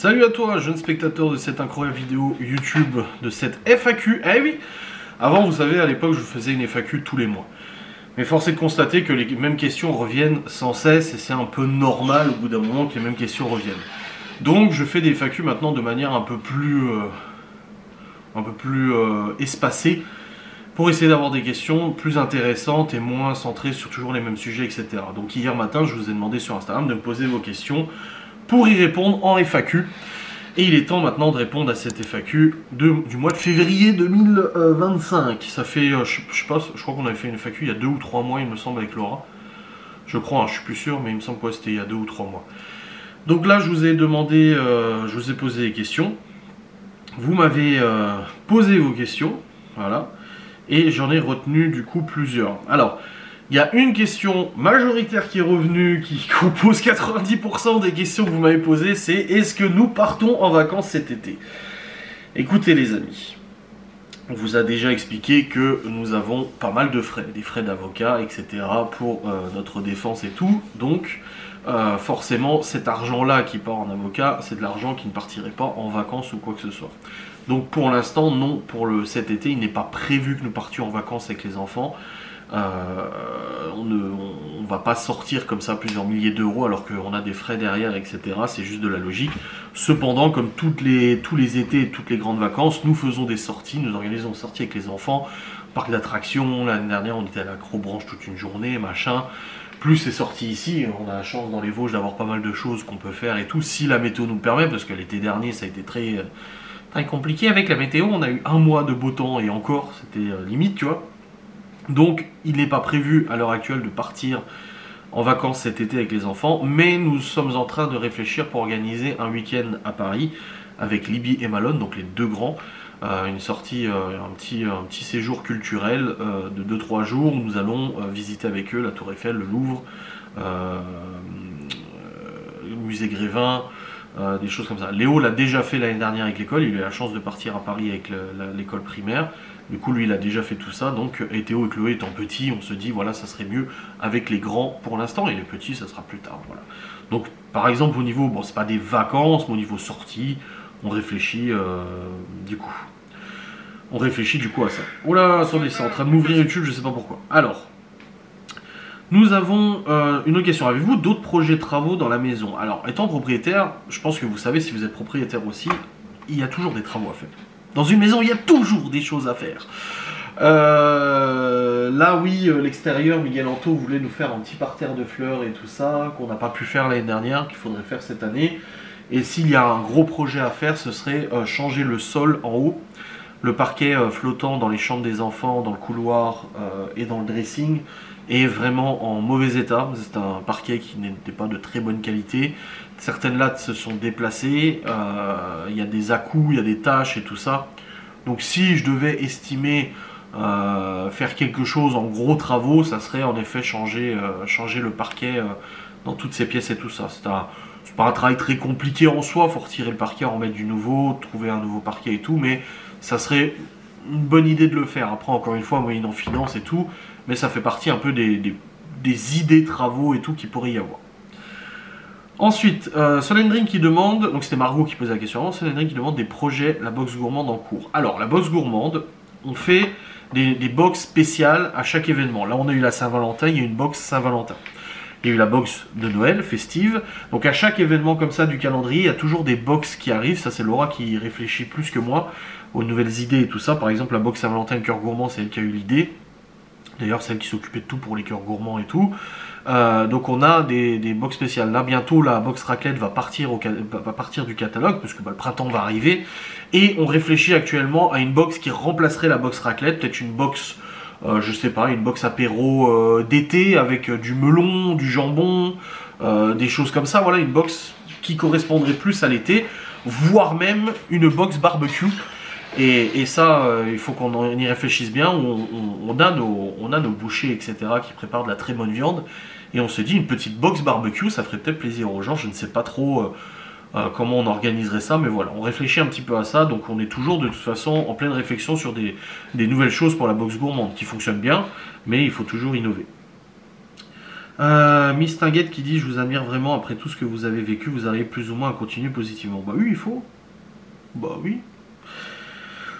Salut à toi, jeune spectateur de cette incroyable vidéo YouTube, de cette FAQ. Eh oui, avant, vous savez, à l'époque, je faisais une FAQ tous les mois. Mais force est de constater que les mêmes questions reviennent sans cesse, et c'est un peu normal au bout d'un moment que les mêmes questions reviennent. Donc, je fais des FAQ maintenant de manière un peu plus espacée, pour essayer d'avoir des questions plus intéressantes et moins centrées sur toujours les mêmes sujets, etc. Donc hier matin, je vous ai demandé sur Instagram de me poser vos questions pour y répondre en FAQ. Et il est temps maintenant de répondre à cette FAQ du mois de février 2025. Ça fait, je crois qu'on avait fait une FAQ il y a 2 ou 3 mois, il me semble, avec Laura. Je crois, hein, je suis plus sûr, mais il me semble que c'était il y a 2 ou 3 mois. Donc là, je vous ai demandé, je vous ai posé des questions. Vous m'avez posé vos questions, voilà. Et j'en ai retenu du coup plusieurs. Alors, il y a une question majoritaire qui est revenue, qui compose 90% des questions que vous m'avez posées, c'est est-ce que nous partons en vacances cet été? Écoutez les amis, on vous a déjà expliqué que nous avons pas mal de frais, des frais d'avocat, etc. pour notre défense et tout. Donc, forcément, cet argent-là qui part en avocat, c'est de l'argent qui ne partirait pas en vacances ou quoi que ce soit. Donc pour l'instant, non, pour cet été, il n'est pas prévu que nous partions en vacances avec les enfants. On ne va pas sortir comme ça plusieurs milliers d'euros alors qu'on a des frais derrière, etc. C'est juste de la logique. Cependant, comme tous les étés et toutes les grandes vacances, nous faisons des sorties, nous organisons des sorties avec les enfants, parc d'attractions. L'année dernière, on était à l'Acrobranche toute une journée, machin. Plus c'est sorti ici, on a la chance dans les Vosges d'avoir pas mal de choses qu'on peut faire et tout, si la météo nous le permet, parce que l'été dernier, ça a été très compliqué avec la météo. On a eu un mois de beau temps et encore, c'était limite, tu vois. Donc, il n'est pas prévu à l'heure actuelle de partir en vacances cet été avec les enfants, mais nous sommes en train de réfléchir pour organiser un week-end à Paris avec Libby et Malone, donc les deux grands, une sortie, un petit séjour culturel de 2-3 jours où nous allons visiter avec eux la Tour Eiffel, le Louvre, le musée Grévin, des choses comme ça. Léo l'a déjà fait l'année dernière avec l'école, il a eu la chance de partir à Paris avec l'école primaire. Du coup, lui, il a déjà fait tout ça. Donc, et Théo et Chloé étant petits, on se dit, voilà, ça serait mieux avec les grands pour l'instant. Et les petits, ça sera plus tard. Voilà. Donc, par exemple, au niveau, bon, c'est pas des vacances, mais au niveau sortie, on réfléchit du coup. On réfléchit du coup à ça. Oh là, attendez, c'est en train de m'ouvrir YouTube, je sais pas pourquoi. Alors, nous avons une autre question. Avez-vous d'autres projets de travaux dans la maison? Alors, étant propriétaire, je pense que vous savez, si vous êtes propriétaire aussi, il y a toujours des travaux à faire. Dans une maison, il y a toujours des choses à faire. Là, oui, l'extérieur, Miguel Anto voulait nous faire un petit parterre de fleurs et tout ça, qu'on n'a pas pu faire l'année dernière, qu'il faudrait faire cette année. Et s'il y a un gros projet à faire, ce serait changer le sol en haut, le parquet flottant dans les chambres des enfants, dans le couloir et dans le dressing, est vraiment en mauvais état. C'est un parquet qui n'était pas de très bonne qualité. Certaines lattes se sont déplacées, il y a des à-coups, il y a des taches et tout ça. Donc si je devais estimer faire quelque chose en gros travaux, ça serait en effet changer le parquet dans toutes ces pièces et tout ça. C'est pas un travail très compliqué en soi, il faut retirer le parquet, en remettre du nouveau, trouver un nouveau parquet et tout, mais ça serait une bonne idée de le faire. Après, encore une fois, moyennant finance et tout, mais ça fait partie un peu des idées travaux et tout qu'il pourrait y avoir. Ensuite, Solendring qui demande, donc c'était Margot qui posait la question, Solendring qui demande des projets, la box gourmande en cours. Alors, la box gourmande, on fait des box spéciales à chaque événement. Là, on a eu la Saint-Valentin, il y a une box Saint-Valentin. Il y a eu la box de Noël, festive. Donc à chaque événement comme ça du calendrier, il y a toujours des box qui arrivent. Ça, c'est Laura qui réfléchit plus que moi aux nouvelles idées et tout ça. Par exemple, la box Saint-Valentin cœur gourmand, c'est elle qui a eu l'idée. D'ailleurs, c'est elle qui s'occupait de tout pour les cœurs gourmands et tout. Donc on a des box spéciales. Là, bientôt, la box raclette va partir du catalogue, parce que le printemps va arriver. Et on réfléchit actuellement à une box qui remplacerait la box raclette. Peut-être une box, je sais pas, une box apéro d'été avec du melon, du jambon, des choses comme ça. Voilà, une box qui correspondrait plus à l'été, voire même une box barbecue. Et ça, il faut qu'on y réfléchisse bien. On a nos bouchers, etc., qui préparent de la très bonne viande. Et on se dit, une petite box barbecue, ça ferait peut-être plaisir aux gens. Je ne sais pas trop comment on organiserait ça, mais voilà, on réfléchit un petit peu à ça. Donc on est toujours de toute façon en pleine réflexion sur des nouvelles choses pour la box gourmande qui fonctionnent bien, mais il faut toujours innover. Miss Tinguette qui dit: je vous admire vraiment, après tout ce que vous avez vécu, vous arrivez plus ou moins à continuer positivement. Bah oui, il faut. Bah oui.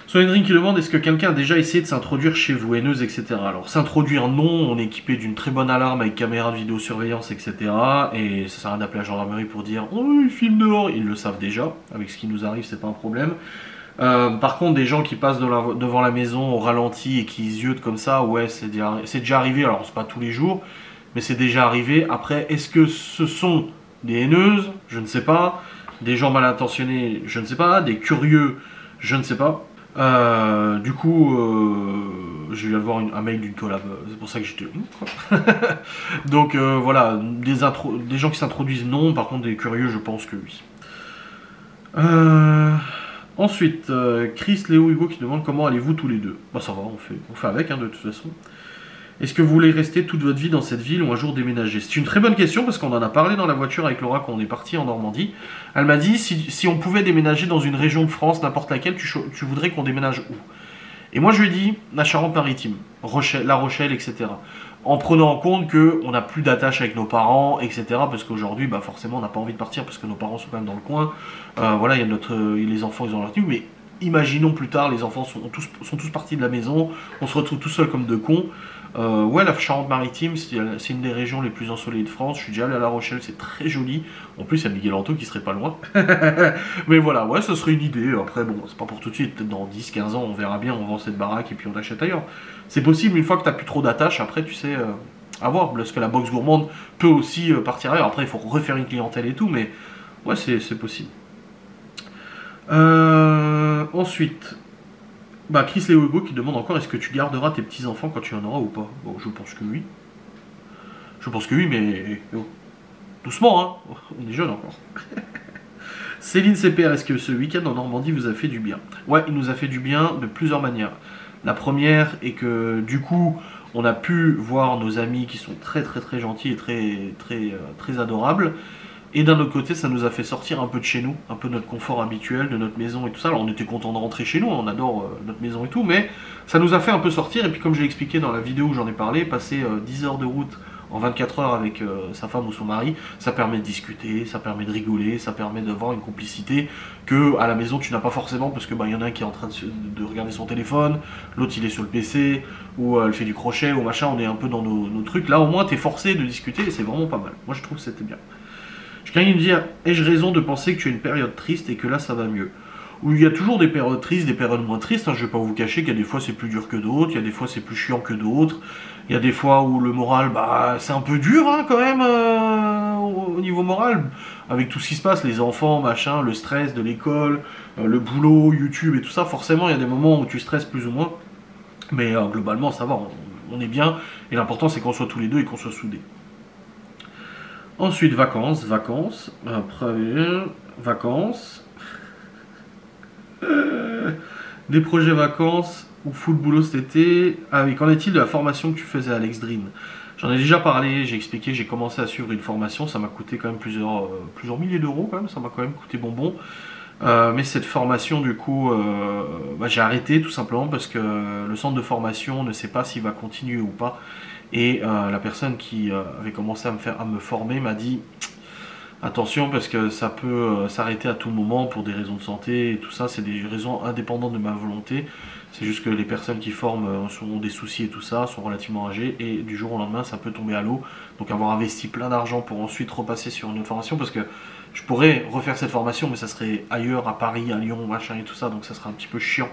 Soyendrine qui demande: est-ce que quelqu'un a déjà essayé de s'introduire chez vous, haineuse, etc. Alors, s'introduire, non, on est équipé d'une très bonne alarme avec caméra de vidéosurveillance, etc. Et ça sert à rien d'appeler la gendarmerie pour dire: oh, ils filment dehors. Ils le savent déjà, avec ce qui nous arrive, c'est pas un problème. Par contre, des gens qui passent devant la maison au ralenti et qui ziotent comme ça, ouais, c'est déjà arrivé. Alors, c'est pas tous les jours, mais c'est déjà arrivé. Après, est-ce que ce sont des haineuses? Je ne sais pas. Des gens mal intentionnés? Je ne sais pas. Des curieux? Je ne sais pas. Du coup, je viens de voir un mail d'une collab, c'est pour ça que j'étais. Donc voilà, des gens qui s'introduisent, non. Par contre, des curieux, je pense que oui. Ensuite, Chris, Léo, Hugo qui demande: comment allez-vous tous les deux? Bah ça va, on fait avec, hein, de toute façon. Est-ce que vous voulez rester toute votre vie dans cette ville ou un jour déménager? C'est une très bonne question parce qu'on en a parlé dans la voiture avec Laura quand on est parti en Normandie. Elle m'a dit: si on pouvait déménager dans une région de France, n'importe laquelle, tu voudrais qu'on déménage où? Et moi je lui ai dit: la Charente-Maritime, La Rochelle, etc. En prenant en compte qu'on n'a plus d'attache avec nos parents, etc. Parce qu'aujourd'hui, bah forcément, on n'a pas envie de partir parce que nos parents sont quand même dans le coin. Voilà, il y a les enfants, ils ont leur truc, mais imaginons plus tard, les enfants sont tous partis de la maison, on se retrouve tout seul comme deux cons. Ouais, la Charente-Maritime, c'est une des régions les plus ensoleillées de France. Je suis déjà allé à La Rochelle, c'est très joli. En plus, il y a Miguel Anto qui serait pas loin. Mais voilà, ouais, ce serait une idée. Après, bon, c'est pas pour tout de suite. Peut-être dans 10-15 ans, on verra bien, on vend cette baraque et puis on achète ailleurs. C'est possible, une fois que t'as plus trop d'attache, après, tu sais, à voir. Parce que la box gourmande peut aussi partir ailleurs. Après, il faut refaire une clientèle et tout, mais ouais, c'est possible. Ensuite, bah, Chris Léo Hugo qui demande encore: est-ce que tu garderas tes petits-enfants quand tu en auras ou pas? Bon, je pense que oui. Je pense que oui, mais doucement, hein. On est jeune encore. Céline CPR: est-ce que ce week-end en Normandie vous a fait du bien? Ouais, il nous a fait du bien de plusieurs manières. La première est que du coup, on a pu voir nos amis qui sont très très très gentils et très adorables. Et d'un autre côté, ça nous a fait sortir un peu de chez nous, un peu de notre confort habituel, de notre maison et tout ça. Alors on était content de rentrer chez nous, on adore notre maison et tout, mais ça nous a fait un peu sortir. Et puis comme j'ai expliqué dans la vidéo où j'en ai parlé, passer 10 heures de route en 24 heures avec sa femme ou son mari, ça permet de discuter, ça permet de rigoler, ça permet d'avoir une complicité que à la maison tu n'as pas forcément, parce que y en a un qui est en train de regarder son téléphone, l'autre il est sur le PC, ou elle fait du crochet ou machin, on est un peu dans nos trucs. Là au moins t'es forcé de discuter et c'est vraiment pas mal. Moi je trouve que c'était bien. Quelqu'un qui me dit: ai-je raison de penser que tu as une période triste et que là ça va mieux? Où il y a toujours des périodes tristes, des périodes moins tristes, hein, je vais pas vous cacher qu'il y a des fois c'est plus dur que d'autres, il y a des fois c'est plus chiant que d'autres, il y a des fois où le moral, bah c'est un peu dur hein, quand même au niveau moral, avec tout ce qui se passe, les enfants, machin, le stress de l'école, le boulot, YouTube et tout ça, forcément il y a des moments où tu stresses plus ou moins, mais globalement ça va, on est bien, et l'important c'est qu'on soit tous les deux et qu'on soit soudés. Ensuite, vacances. Après, vacances. Des projets vacances ou full boulot cet été. Ah oui, qu'en est-il de la formation que tu faisais à Alex Dream? J'en ai déjà parlé, j'ai expliqué, j'ai commencé à suivre une formation, ça m'a coûté quand même plusieurs milliers d'euros quand même, ça m'a quand même coûté bonbon. Mais cette formation, du coup, j'ai arrêté tout simplement parce que le centre de formation ne sait pas s'il va continuer ou pas. Et la personne qui avait commencé à me former m'a dit: attention parce que ça peut s'arrêter à tout moment pour des raisons de santé et tout ça, c'est des raisons indépendantes de ma volonté. C'est juste que les personnes qui forment ont des soucis et tout ça, sont relativement âgées et du jour au lendemain ça peut tomber à l'eau. Donc avoir investi plein d'argent pour ensuite repasser sur une autre formation, parce que je pourrais refaire cette formation mais ça serait ailleurs, à Paris, à Lyon, machin et tout ça, donc ça serait un petit peu chiant.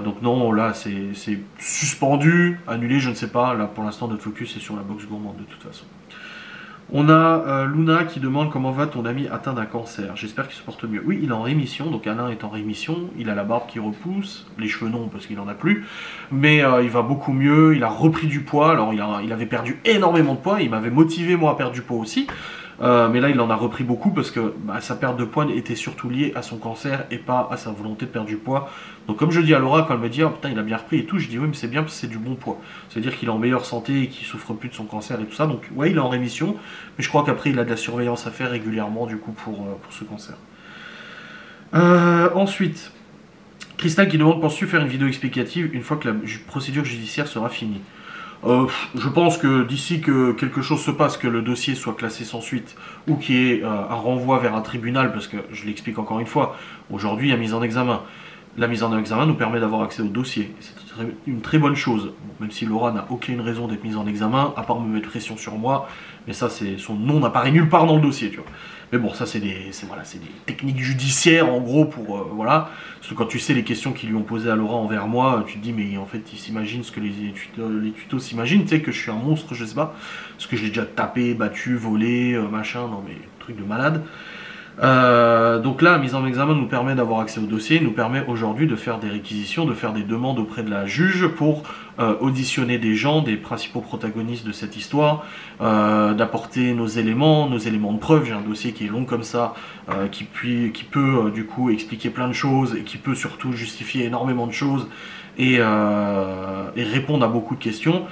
Donc non, là c'est suspendu, annulé, je ne sais pas. Là pour l'instant notre focus est sur la box gourmande de toute façon. On a Luna qui demande: comment va ton ami atteint d'un cancer? J'espère qu'il se porte mieux. Oui, il est en rémission, donc Alain est en rémission, il a la barbe qui repousse, les cheveux non parce qu'il en a plus, mais il va beaucoup mieux, il a repris du poids. Alors il avait perdu énormément de poids, il m'avait motivé moi à perdre du poids aussi. Mais là il en a repris beaucoup parce que sa perte de poids était surtout liée à son cancer et pas à sa volonté de perdre du poids. Donc comme je dis à Laura quand elle me dit: oh putain il a bien repris et tout, je dis oui mais c'est bien parce que c'est du bon poids. C'est-à-dire qu'il est en meilleure santé et qu'il souffre plus de son cancer et tout ça. Donc ouais il est en rémission, mais je crois qu'après il a de la surveillance à faire régulièrement du coup pour ce cancer. Ensuite, Christelle qui demande: penses-tu faire une vidéo explicative une fois que la procédure judiciaire sera finie? Je pense que d'ici que quelque chose se passe, que le dossier soit classé sans suite ou qu'il y ait un renvoi vers un tribunal, parce que je l'explique encore une fois, aujourd'hui il y a mise en examen. La mise en examen nous permet d'avoir accès au dossier. C'est une très bonne chose, même si Laura n'a aucune raison d'être mise en examen, à part me mettre pression sur moi, mais ça, son nom n'apparaît nulle part dans le dossier, tu vois. Mais bon, ça, c'est des techniques judiciaires, en gros, pour, voilà. Parce que quand tu sais les questions qu'ils lui ont posées à Laura envers moi, tu te dis, mais en fait, il s'imagine ce que les tutos s'imaginent, tu sais, que je suis un monstre, je sais pas, parce que je l'ai déjà tapé, battu, volé, machin, non mais, truc de malade. Donc là, la mise en examen nous permet d'avoir accès au dossier, nous permet aujourd'hui de faire des réquisitions, de faire des demandes auprès de la juge pour auditionner des gens, des principaux protagonistes de cette histoire, d'apporter nos éléments de preuve. J'ai un dossier qui est long comme ça, qui peut du coup expliquer plein de choses et qui peut surtout justifier énormément de choses et répondre à beaucoup de questions.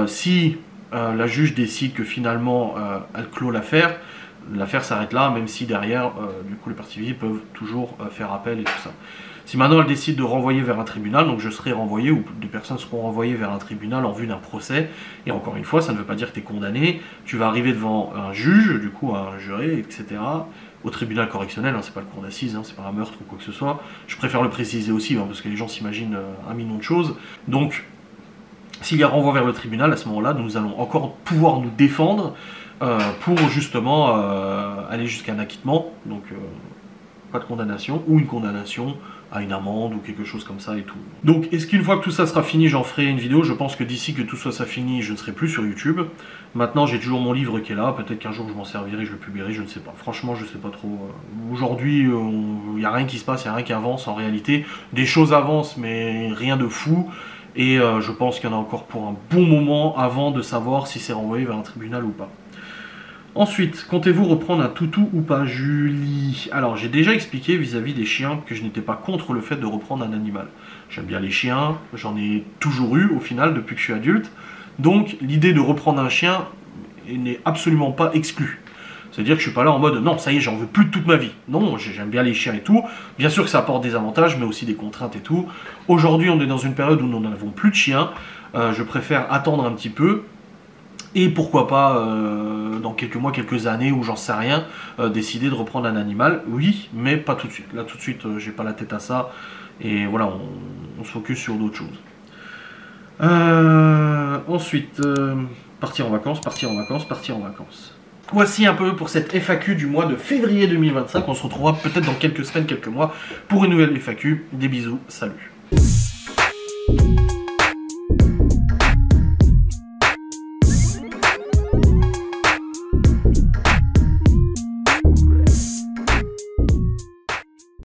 Si la juge décide que finalement elle clôt l'affaire, l'affaire s'arrête là, même si derrière, du coup, les parties civiles peuvent toujours faire appel et tout ça. Si maintenant elle décide de renvoyer vers un tribunal, donc je serai renvoyé, ou des personnes seront renvoyées vers un tribunal en vue d'un procès, et encore une fois, ça ne veut pas dire que tu es condamné, tu vas arriver devant un juge, du coup, un juré, etc., au tribunal correctionnel, hein, c'est pas le cour d'assises, hein, c'est pas un meurtre ou quoi que ce soit. Je préfère le préciser aussi, hein, parce que les gens s'imaginent un million de choses. Donc, s'il y a renvoi vers le tribunal, à ce moment-là, nous allons encore pouvoir nous défendre, pour justement aller jusqu'à un acquittement, donc pas de condamnation, ou une condamnation à une amende ou quelque chose comme ça et tout. Donc est-ce qu'une fois que tout ça sera fini, j'en ferai une vidéo? Je pense que d'ici que tout ça fini, je ne serai plus sur YouTube. Maintenant j'ai toujours mon livre qui est là, peut-être qu'un jour je m'en servirai, je le publierai, je ne sais pas. Franchement je sais pas trop. Aujourd'hui il n'y a rien qui se passe, il n'y a rien qui avance en réalité. Des choses avancent mais rien de fou. Et je pense qu'il y en a encore pour un bon moment avant de savoir si c'est renvoyé vers un tribunal ou pas. Ensuite, comptez-vous reprendre un toutou ou pas, Julie? Alors, j'ai déjà expliqué vis-à-vis des chiens que je n'étais pas contre le fait de reprendre un animal. J'aime bien les chiens, j'en ai toujours eu au final depuis que je suis adulte. Donc, l'idée de reprendre un chien n'est absolument pas exclue. C'est-à-dire que je suis pas là en mode non, ça y est, j'en veux plus de toute ma vie. Non, j'aime bien les chiens et tout. Bien sûr que ça apporte des avantages, mais aussi des contraintes et tout. Aujourd'hui, on est dans une période où nous n'avons plus de chiens. Je préfère attendre un petit peu. Et pourquoi pas, dans quelques mois, quelques années, ou j'en sais rien, décider de reprendre un animal. Oui, mais pas tout de suite. Là, tout de suite, j'ai pas la tête à ça. Et voilà, on se focus sur d'autres choses. Ensuite, partir en vacances, partir en vacances, partir en vacances. Voici un peu pour cette FAQ du mois de février 2025. On se retrouvera peut-être dans quelques semaines, quelques mois pour une nouvelle FAQ. Des bisous, salut.